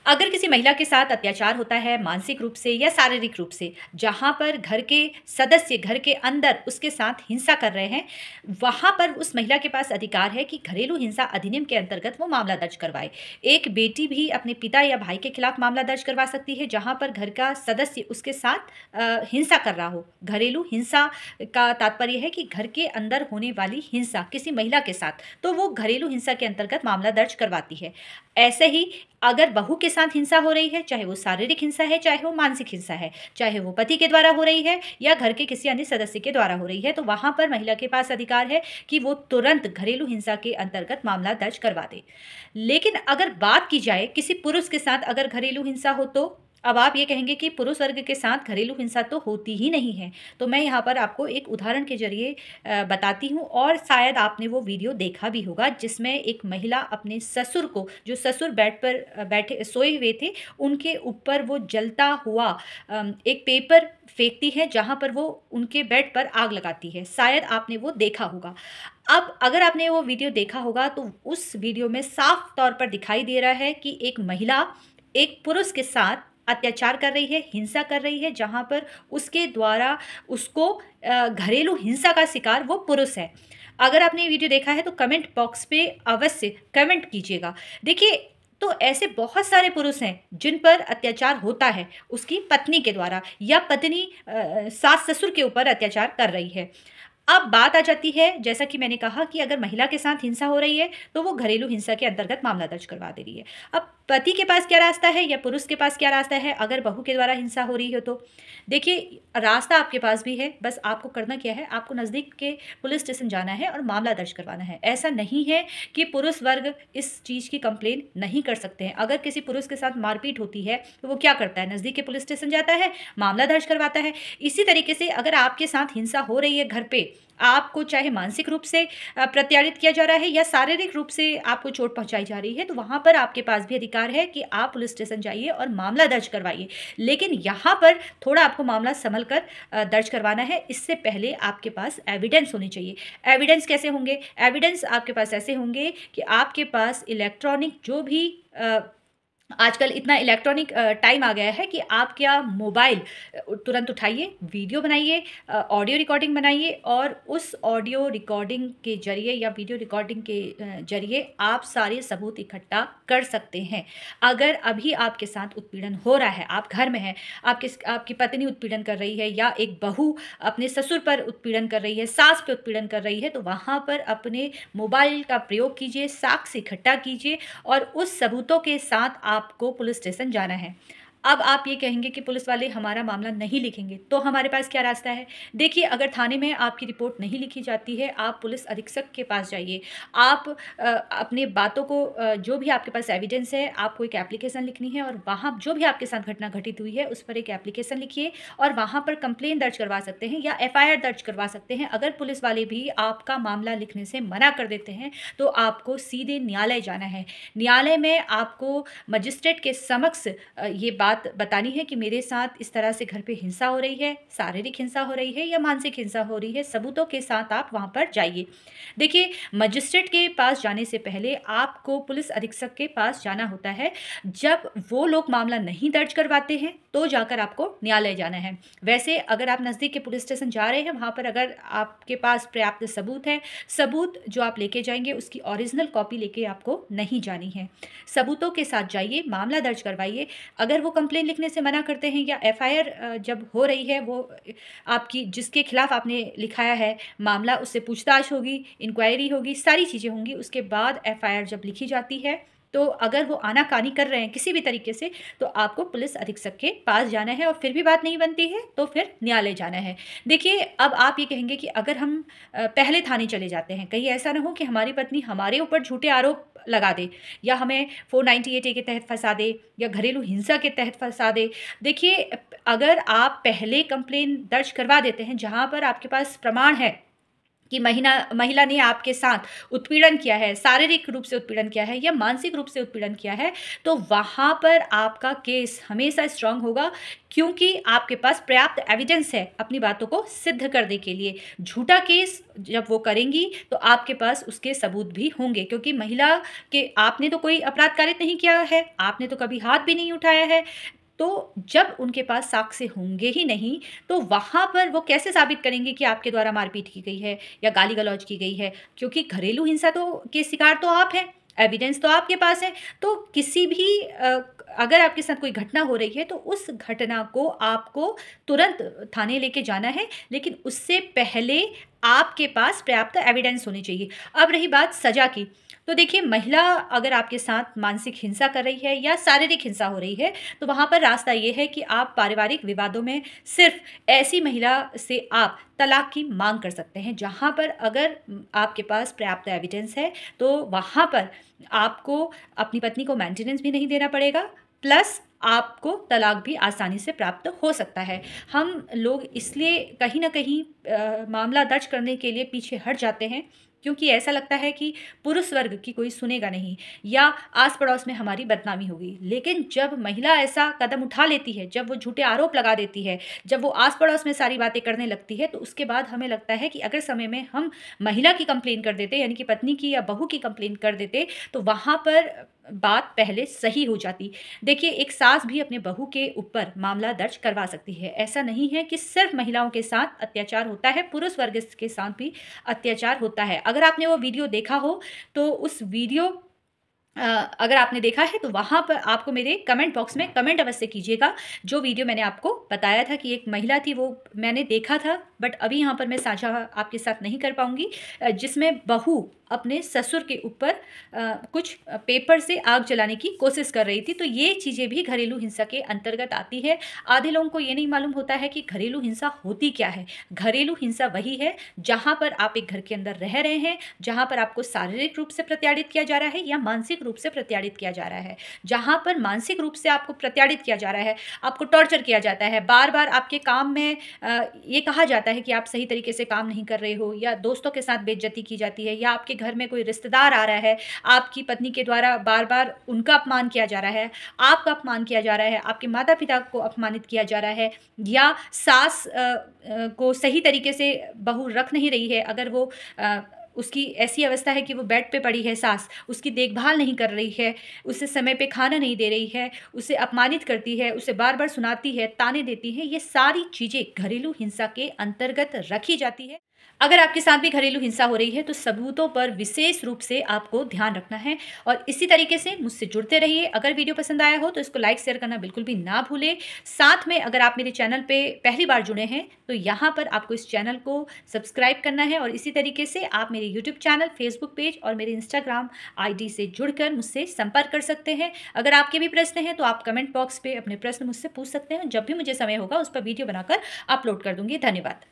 अगर किसी महिला के साथ अत्याचार होता है मानसिक रूप से या शारीरिक रूप से, जहाँ पर घर के सदस्य घर के अंदर उसके साथ हिंसा कर रहे हैं, वहाँ पर उस महिला के पास अधिकार है कि घरेलू हिंसा अधिनियम के अंतर्गत वो मामला दर्ज करवाए। एक बेटी भी अपने पिता या भाई के खिलाफ मामला दर्ज करवा सकती है जहाँ पर घर का सदस्य उसके साथ हिंसा कर रहा हो। घरेलू हिंसा का तात्पर्य है कि घर के अंदर होने वाली हिंसा किसी महिला के साथ, तो वो घरेलू हिंसा के अंतर्गत मामला दर्ज करवाती है। ऐसे ही अगर बहू के साथ हिंसा हो रही है, चाहे वो शारीरिक हिंसा है, चाहे वो मानसिक हिंसा है, चाहे वो पति के द्वारा हो रही है या घर के किसी अन्य सदस्य के द्वारा हो रही है, तो वहाँ पर महिला के पास अधिकार है कि वो तुरंत घरेलू हिंसा के अंतर्गत मामला दर्ज करवा दे। लेकिन अगर बात की जाए किसी पुरुष के साथ अगर घरेलू हिंसा हो, तो अब आप ये कहेंगे कि पुरुष वर्ग के साथ घरेलू हिंसा तो होती ही नहीं है। तो मैं यहाँ पर आपको एक उदाहरण के ज़रिए बताती हूँ, और शायद आपने वो वीडियो देखा भी होगा जिसमें एक महिला अपने ससुर को, जो ससुर बेड पर बैठे सोए हुए थे, उनके ऊपर वो जलता हुआ एक पेपर फेंकती है जहाँ पर वो उनके बेड पर आग लगाती है। शायद आपने वो देखा होगा। अब अगर आपने वो वीडियो देखा होगा तो उस वीडियो में साफ तौर पर दिखाई दे रहा है कि एक महिला एक पुरुष के साथ अत्याचार कर रही है, हिंसा कर रही है, जहाँ पर उसके द्वारा उसको घरेलू हिंसा का शिकार वो पुरुष है। अगर आपने ये वीडियो देखा है तो कमेंट बॉक्स पे अवश्य कमेंट कीजिएगा। देखिए, तो ऐसे बहुत सारे पुरुष हैं जिन पर अत्याचार होता है उसकी पत्नी के द्वारा, या पत्नी सास ससुर के ऊपर अत्याचार कर रही है। अब बात आ जाती है, जैसा कि मैंने कहा कि अगर महिला के साथ हिंसा हो रही है तो वो घरेलू हिंसा के अंतर्गत मामला दर्ज करवा दे रही है। अब पति के पास क्या रास्ता है या पुरुष के पास क्या रास्ता है अगर बहू के द्वारा हिंसा हो रही हो? तो देखिए, रास्ता आपके पास भी है, बस आपको करना क्या है, आपको नज़दीक के पुलिस स्टेशन जाना है और मामला दर्ज करवाना है। ऐसा नहीं है कि पुरुष वर्ग इस चीज़ की कंप्लेन नहीं कर सकते हैं। अगर किसी पुरुष के साथ मारपीट होती है तो वो क्या करता है, नज़दीक के पुलिस स्टेशन जाता है, मामला दर्ज करवाता है। इसी तरीके से अगर आपके साथ हिंसा हो रही है घर पे, आपको चाहे मानसिक रूप से प्रताड़ित किया जा रहा है या शारीरिक रूप से आपको चोट पहुंचाई जा रही है, तो वहां पर आपके पास भी अधिकार है कि आप पुलिस स्टेशन जाइए और मामला दर्ज करवाइए। लेकिन यहाँ पर थोड़ा आपको मामला संभल कर दर्ज करवाना है। इससे पहले आपके पास एविडेंस होने चाहिए। एविडेंस कैसे होंगे? एविडेंस आपके पास ऐसे होंगे कि आपके पास इलेक्ट्रॉनिक जो भी आजकल इतना इलेक्ट्रॉनिक टाइम आ गया है कि आप क्या मोबाइल तुरंत उठाइए, वीडियो बनाइए, ऑडियो रिकॉर्डिंग बनाइए, और उस ऑडियो रिकॉर्डिंग के जरिए या वीडियो रिकॉर्डिंग के जरिए आप सारे सबूत इकट्ठा कर सकते हैं। अगर अभी आपके साथ उत्पीड़न हो रहा है, आप घर में हैं, आपकी पत्नी उत्पीड़न कर रही है या एक बहू अपने ससुर पर उत्पीड़न कर रही है, सास पे उत्पीड़न कर रही है, तो वहाँ पर अपने मोबाइल का प्रयोग कीजिए, साक्ष्य इकट्ठा कीजिए और उस सबूतों के साथ आपको पुलिस स्टेशन जाना है। अब आप ये कहेंगे कि पुलिस वाले हमारा मामला नहीं लिखेंगे, तो हमारे पास क्या रास्ता है? देखिए, अगर थाने में आपकी रिपोर्ट नहीं लिखी जाती है, आप पुलिस अधीक्षक के पास जाइए। आप अपने बातों को जो भी आपके पास एविडेंस है, आपको एक एप्लीकेशन लिखनी है और वहाँ जो भी आपके साथ घटना घटित हुई है उस पर एक एप्लीकेशन लिखिए और वहाँ पर कंप्लेन दर्ज करवा सकते हैं या एफआईआर दर्ज करवा सकते हैं। अगर पुलिस वाले भी आपका मामला लिखने से मना कर देते हैं तो आपको सीधे न्यायालय जाना है। न्यायालय में आपको मजिस्ट्रेट के समक्ष ये बात बतानी है कि मेरे साथ इस तरह से घर पे हिंसा हो रही है, शारीरिक हिंसा हो रही है या मानसिक हिंसा हो रही है। सबूतों के साथ आप वहां पर जाइए। देखिए, मजिस्ट्रेट के पास जाने से पहले आपको पुलिस अधीक्षक के पास जाना होता है। जब वो लोग मामला नहीं दर्ज करवाते हैं तो जाकर आपको न्यायालय जाना है। वैसे अगर आप नज़दीक के पुलिस स्टेशन जा रहे हैं, वहाँ पर अगर आपके पास पर्याप्त सबूत है, सबूत जो आप लेके जाएंगे उसकी ओरिजिनल कॉपी लेके आपको नहीं जानी है। सबूतों के साथ जाइए, मामला दर्ज करवाइए। अगर वो कंप्लेन लिखने से मना करते हैं या एफआईआर जब हो रही है, वो आपकी जिसके खिलाफ आपने लिखाया है मामला, उससे पूछताछ होगी, इंक्वायरी होगी, सारी चीज़ें होंगी। उसके बाद एफआईआर जब लिखी जाती है तो अगर वो आनाकानी कर रहे हैं किसी भी तरीके से, तो आपको पुलिस अधीक्षक के पास जाना है और फिर भी बात नहीं बनती है तो फिर न्यायालय जाना है। देखिए, अब आप ये कहेंगे कि अगर हम पहले थाने चले जाते हैं, कहीं ऐसा ना हो कि हमारी पत्नी हमारे ऊपर झूठे आरोप लगा दे या हमें 498A के तहत फंसा दे या घरेलू हिंसा के तहत फंसा दे। देखिए, अगर आप पहले कंप्लेन दर्ज करवा देते हैं जहाँ पर आपके पास प्रमाण है कि महिला ने आपके साथ उत्पीड़न किया है, शारीरिक रूप से उत्पीड़न किया है या मानसिक रूप से उत्पीड़न किया है, तो वहाँ पर आपका केस हमेशा स्ट्रांग होगा, क्योंकि आपके पास पर्याप्त एविडेंस है अपनी बातों को सिद्ध करने के लिए। झूठा केस जब वो करेंगी तो आपके पास उसके सबूत भी होंगे, क्योंकि महिला के आपने तो कोई अपराध कारित नहीं किया है, आपने तो कभी हाथ भी नहीं उठाया है। तो जब उनके पास साक्ष्य होंगे ही नहीं, तो वहाँ पर वो कैसे साबित करेंगे कि आपके द्वारा मारपीट की गई है या गाली गलौज की गई है? क्योंकि घरेलू हिंसा तो के शिकार तो आप हैं, एविडेंस तो आपके पास है। तो किसी भी अगर आपके साथ कोई घटना हो रही है तो उस घटना को आपको तुरंत थाने लेके जाना है, लेकिन उससे पहले आपके पास पर्याप्त एविडेंस होनी चाहिए। अब रही बात सजा की, तो देखिए, महिला अगर आपके साथ मानसिक हिंसा कर रही है या शारीरिक हिंसा हो रही है, तो वहाँ पर रास्ता ये है कि आप पारिवारिक विवादों में सिर्फ ऐसी महिला से आप तलाक की मांग कर सकते हैं। जहाँ पर अगर आपके पास पर्याप्त एविडेंस है, तो वहाँ पर आपको अपनी पत्नी को मेंटेनेंस भी नहीं देना पड़ेगा, प्लस आपको तलाक भी आसानी से प्राप्त हो सकता है। हम लोग इसलिए कहीं ना कहीं मामला दर्ज करने के लिए पीछे हट जाते हैं, क्योंकि ऐसा लगता है कि पुरुष वर्ग की कोई सुनेगा नहीं या आस पड़ोस में हमारी बदनामी होगी। लेकिन जब महिला ऐसा कदम उठा लेती है, जब वो झूठे आरोप लगा देती है, जब वो आस पड़ोस में सारी बातें करने लगती है, तो उसके बाद हमें लगता है कि अगर समय में हम महिला की कंप्लेन कर देते, यानी कि पत्नी की या बहू की कंप्लेन कर देते, तो वहाँ पर बात पहले सही हो जाती। देखिए, एक सास भी अपने बहू के ऊपर मामला दर्ज करवा सकती है। ऐसा नहीं है कि सिर्फ महिलाओं के साथ अत्याचार होता है, पुरुष वर्ग के साथ भी अत्याचार होता है। अगर आपने वो वीडियो देखा हो तो उस वीडियो अगर आपने देखा है तो वहाँ पर आपको मेरे कमेंट बॉक्स में कमेंट अवश्य कीजिएगा। जो वीडियो मैंने आपको बताया था कि एक महिला थी, वो मैंने देखा था, बट अभी यहाँ पर मैं साझा आपके साथ नहीं कर पाऊँगी, जिसमें बहू अपने ससुर के ऊपर कुछ पेपर से आग जलाने की कोशिश कर रही थी। तो ये चीज़ें भी घरेलू हिंसा के अंतर्गत आती है। आधे लोगों को ये नहीं मालूम होता है कि घरेलू हिंसा होती क्या है। घरेलू हिंसा वही है जहाँ पर आप एक घर के अंदर रह रहे हैं, जहाँ पर आपको शारीरिक रूप से प्रताड़ित किया जा रहा है या मानसिक रूप से प्रताड़ित किया जा रहा है। जहाँ पर मानसिक रूप से आपको प्रताड़ित किया जा रहा है, आपको टॉर्चर किया जाता है, बार बार आपके काम में ये कहा जाता है कि आप सही तरीके से काम नहीं कर रहे हो, या दोस्तों के साथ बेइज्जती की जाती है, या आपके घर में कोई रिश्तेदार आ रहा है, आपकी पत्नी के द्वारा बार बार उनका अपमान किया जा रहा है, आपका अपमान किया जा रहा है, आपके माता पिता को अपमानित किया जा रहा है, या सास को सही तरीके से बहू रख नहीं रही है, अगर वो उसकी ऐसी अवस्था है कि वो बेड पे पड़ी है, सास उसकी देखभाल नहीं कर रही है, उसे समय पे खाना नहीं दे रही है, उसे अपमानित करती है, उसे बार बार सुनाती है, ताने देती है, ये सारी चीज़ें घरेलू हिंसा के अंतर्गत रखी जाती है। अगर आपके साथ भी घरेलू हिंसा हो रही है तो सबूतों पर विशेष रूप से आपको ध्यान रखना है, और इसी तरीके से मुझसे जुड़ते रहिए। अगर वीडियो पसंद आया हो तो इसको लाइक शेयर करना बिल्कुल भी ना भूलें। साथ में अगर आप मेरे चैनल पे पहली बार जुड़े हैं तो यहाँ पर आपको इस चैनल को सब्सक्राइब करना है, और इसी तरीके से आप मेरे यूट्यूब चैनल, फेसबुक पेज और मेरे इंस्टाग्राम ID से जुड़कर मुझसे संपर्क कर सकते हैं। अगर आपके भी प्रश्न हैं तो आप कमेंट बॉक्स पर अपने प्रश्न मुझसे पूछ सकते हैं। जब भी मुझे समय होगा उस पर वीडियो बनाकर अपलोड कर दूंगी। धन्यवाद।